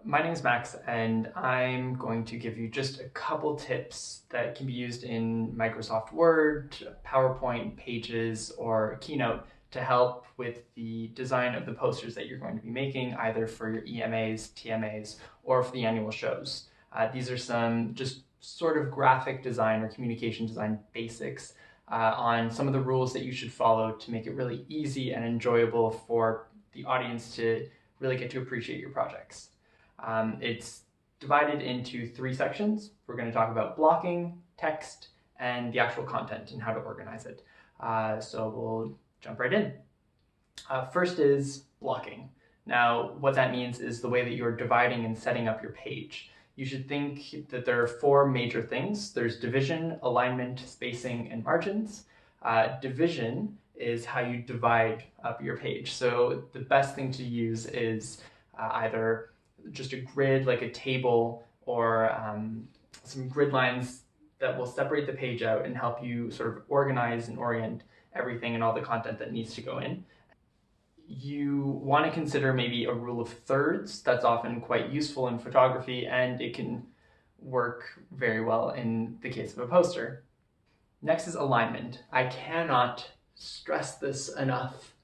my name is Max, and I'm going to give you just a couple tips that can be used in Microsoft Word, PowerPoint, Pages, or Keynote to help with the design of the posters that you're going to be making, either for your EMAs, TMAs, or for the annual shows. These are some just sort of graphic design or communication design basics on some of the rules that you should follow to make it really easy and enjoyable for the audience to really get to appreciate your projects. It's divided into three sections. We're going to talk about blocking, text, and the actual content and how to organize it. So we'll jump right in. First is blocking. Now, what that means is the way that you're dividing and setting up your page. You should think that there are four major things. There's division, alignment, spacing, and margins. Division is how you divide up your page. So the best thing to use is either just a grid like a table or some grid lines that will separate the page out and help you sort of organize and orient everything and all the content that needs to go in. You want to consider maybe a rule of thirds. That's often quite useful in photography, and it can work very well in the case of a poster. Next is alignment. I cannot stress this enough,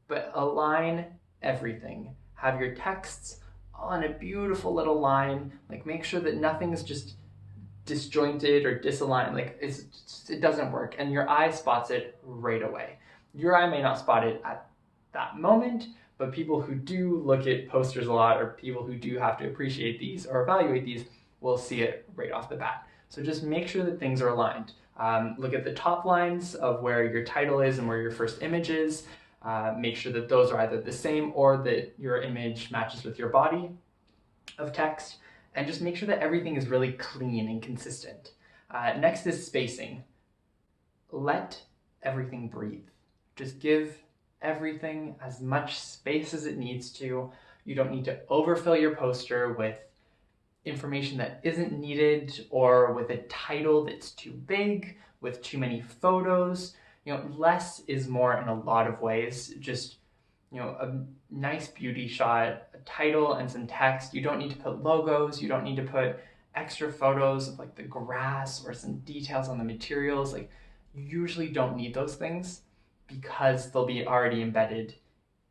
but align everything. Have your texts on a beautiful little line. Like, make sure that nothing's just disjointed or disaligned. Like, it doesn't work, and your eye spots it right away. Your eye may not spot it at that moment, but people who do look at posters a lot, or people who do have to appreciate these or evaluate these, will see it right off the bat. So just make sure that things are aligned. Look at the top lines of where your title is and where your first image is. Make sure that those are either the same or that your image matches with your body of text. And just make sure that everything is really clean and consistent. Next is spacing. Let everything breathe. Just give everything as much space as it needs to. You don't need to overfill your poster with information that isn't needed or with a title that's too big, with too many photos. Less is more in a lot of ways. Just, a nice beauty shot, a title and some text. You don't need to put logos. You don't need to put extra photos of like the grass or some details on the materials. Like, you usually don't need those things because they'll be already embedded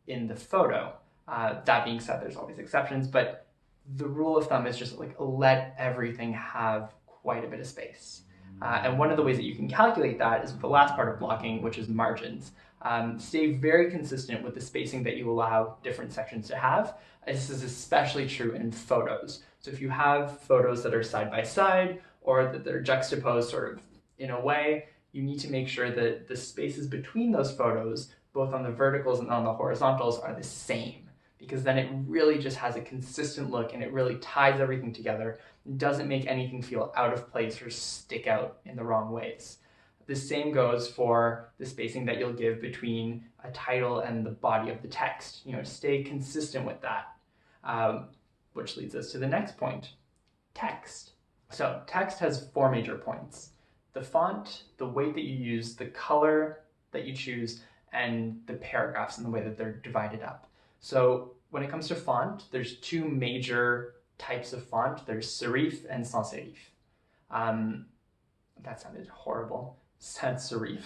in the photo. That being said, there's always exceptions, but the rule of thumb is just like let everything have quite a bit of space. And one of the ways that you can calculate that is with the last part of blocking, which is margins. Stay very consistent with the spacing that you allow different sections to have. This is especially true in photos. So if you have photos that are side by side or that they're juxtaposed sort of in a way, you need to make sure that the spaces between those photos, both on the verticals and on the horizontals, are the same, because then it really just has a consistent look and it really ties everything together. It doesn't make anything feel out of place or stick out in the wrong ways. The same goes for the spacing that you'll give between a title and the body of the text. Stay consistent with that, which leads us to the next point, text. So text has four major points: the font, the weight that you use, the color that you choose, and the paragraphs and the way that they're divided up. So when it comes to font, there's two major types of font. There's serif and sans serif. That sounded horrible. Sans serif.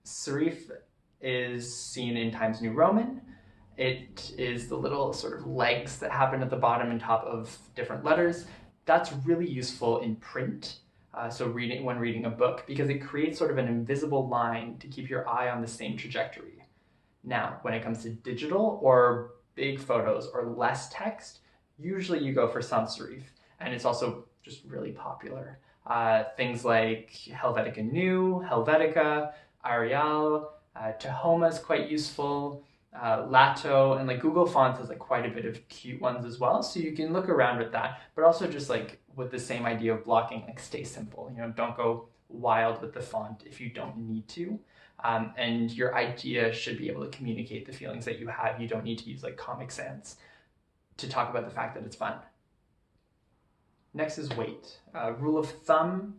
Serif is seen in Times New Roman. It is the little sort of legs that happen at the bottom and top of different letters. That's really useful in print, so when reading a book, because it creates sort of an invisible line to keep your eye on the same trajectory. Now, when it comes to digital or big photos or less text, usually you go for sans serif, and it's also just really popular. Things like Helvetica Neue, Helvetica, Arial, Tahoma is quite useful, Lato, and like Google Fonts has like quite a bit of cute ones as well, so you can look around with that, but also just like with the same idea of blocking, like stay simple. Don't go wild with the font if you don't need to. And your idea should be able to communicate the feelings that you have. You don't need to use like Comic Sans to talk about the fact that it's fun. Next is weight. Rule of thumb,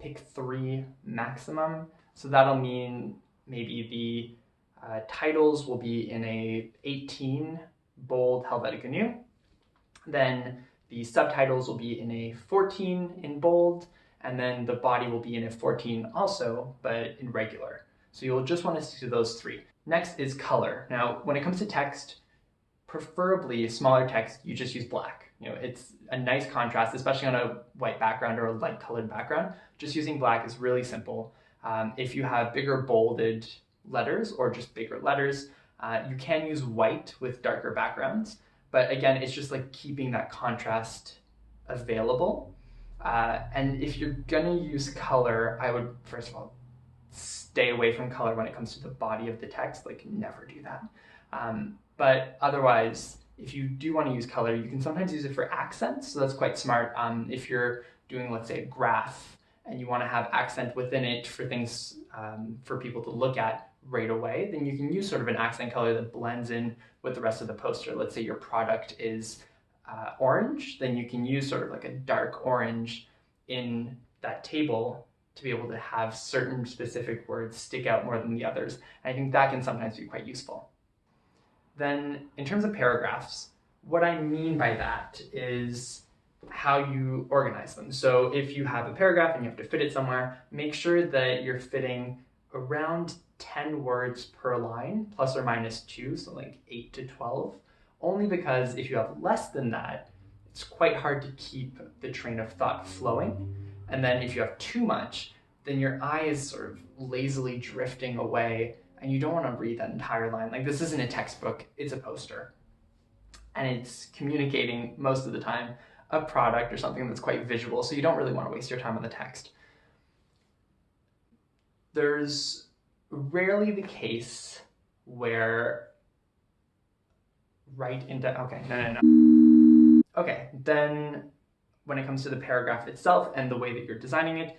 pick 3 maximum. So that'll mean maybe the titles will be in a 18 bold Helvetica Neue. Then the subtitles will be in a 14 in bold, and then the body will be in a 14 also, but in regular. So you'll just want to stick to those three. Next is color. Now, when it comes to text, preferably smaller text, you just use black. It's a nice contrast, especially on a white background or a light colored background. Just using black is really simple. If you have bigger bolded letters or just bigger letters, you can use white with darker backgrounds. But again, it's just like keeping that contrast available. And if you're gonna use color, I would, first of all, stay away from color when it comes to the body of the text, like never do that. But otherwise, if you do want to use color, you can sometimes use it for accents, so that's quite smart. If you're doing, let's say, a graph, and you want to have accent within it for things for people to look at right away, then you can use sort of an accent color that blends in with the rest of the poster. Let's say your product is orange, then you can use sort of like a dark orange in that table to be able to have certain specific words stick out more than the others. And I think that can sometimes be quite useful. Then in terms of paragraphs, what I mean by that is how you organize them. So if you have a paragraph and you have to fit it somewhere, make sure that you're fitting around 10 words per line, plus or minus 2, so like 8 to 12, only because if you have less than that, it's quite hard to keep the train of thought flowing. And then if you have too much, then your eye is sort of lazily drifting away and you don't want to read that entire line. Like, this isn't a textbook, it's a poster. And it's communicating most of the time a product or something that's quite visual, so you don't really want to waste your time on the text. There's rarely the case where Okay, then when it comes to the paragraph itself and the way that you're designing it,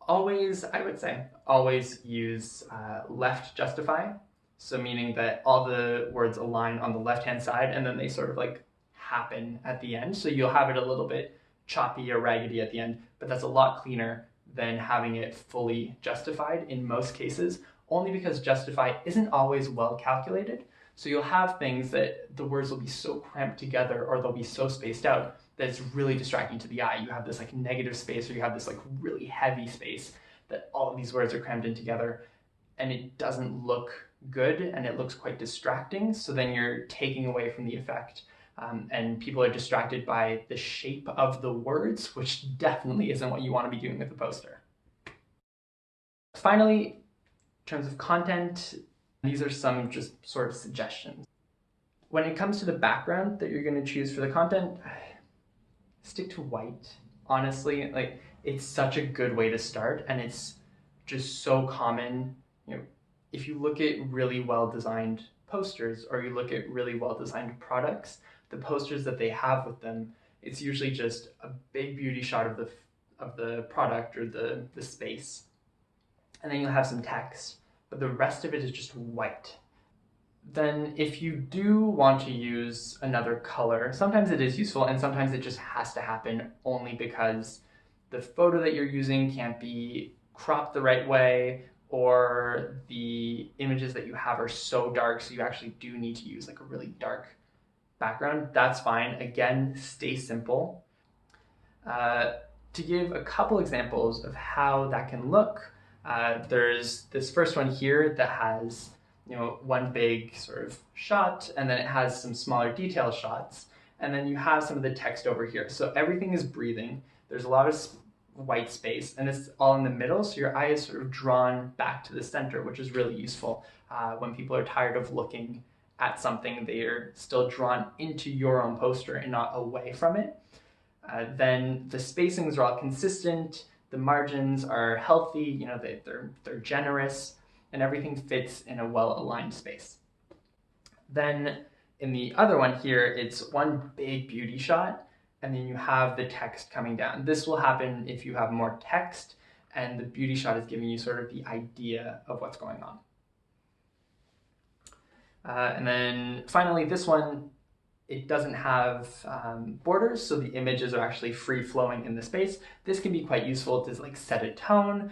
always, I would say, always use left justify. So meaning that all the words align on the left-hand side and then they sort of like happen at the end. So you'll have it a little bit choppy or raggedy at the end, but that's a lot cleaner than having it fully justified in most cases, only because justify isn't always well calculated. So you'll have things that the words will be so cramped together or they'll be so spaced out that it's really distracting to the eye. You have this like negative space or you have this like really heavy space that all of these words are crammed in together and it doesn't look good and it looks quite distracting. So then you're taking away from the effect and people are distracted by the shape of the words, which definitely isn't what you want to be doing with the poster. Finally, in terms of content, these are some just sort of suggestions. When it comes to the background that you're going to choose for the content, stick to white. Honestly, like, it's such a good way to start and it's just so common. If you look at really well-designed posters or you look at really well-designed products, the posters that they have with them, it's usually just a big beauty shot of the product or the space. And then you'll have some text, but the rest of it is just white. Then if you do want to use another color, sometimes it is useful and sometimes it just has to happen only because the photo that you're using can't be cropped the right way or the images that you have are so dark so you actually do need to use like a really dark background. That's fine. Again, stay simple. To give a couple examples of how that can look, there's this first one here that has one big sort of shot and then it has some smaller detail shots and then you have some of the text over here. So everything is breathing. There's a lot of white space and it's all in the middle, so your eye is sort of drawn back to the center, which is really useful. When people are tired of looking at something, they're still drawn into your own poster and not away from it. Then the spacings are all consistent, the margins are healthy, they're generous, and everything fits in a well-aligned space. Then in the other one here, it's one big beauty shot, and then you have the text coming down. This will happen if you have more text, and the beauty shot is giving you sort of the idea of what's going on. And then finally, this one, it doesn't have borders, so the images are actually free-flowing in the space. This can be quite useful to like set a tone.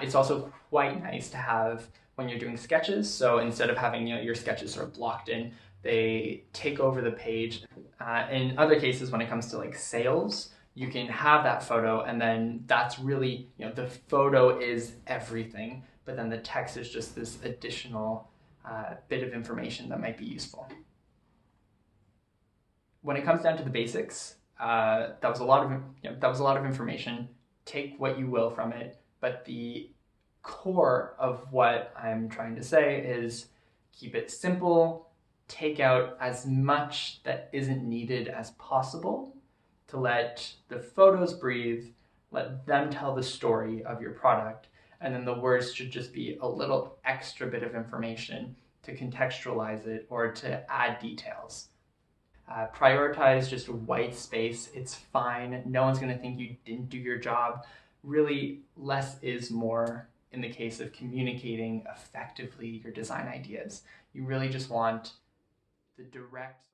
It's also quite nice to have when you're doing sketches. So instead of having your sketches sort of blocked in they take over the page. In other cases, when it comes to like sales, you can have that photo and then that's really, the photo is everything, but then the text is just this additional bit of information that might be useful. When it comes down to the basics, that was a lot of information. Take what you will from it, but the core of what I'm trying to say is keep it simple, take out as much that isn't needed as possible to let the photos breathe, let them tell the story of your product, and then the words should just be a little extra bit of information to contextualize it or to add details. Prioritize just white space. It's fine. No one's going to think you didn't do your job. Really, less is more in the case of communicating effectively your design ideas. You really just want the direct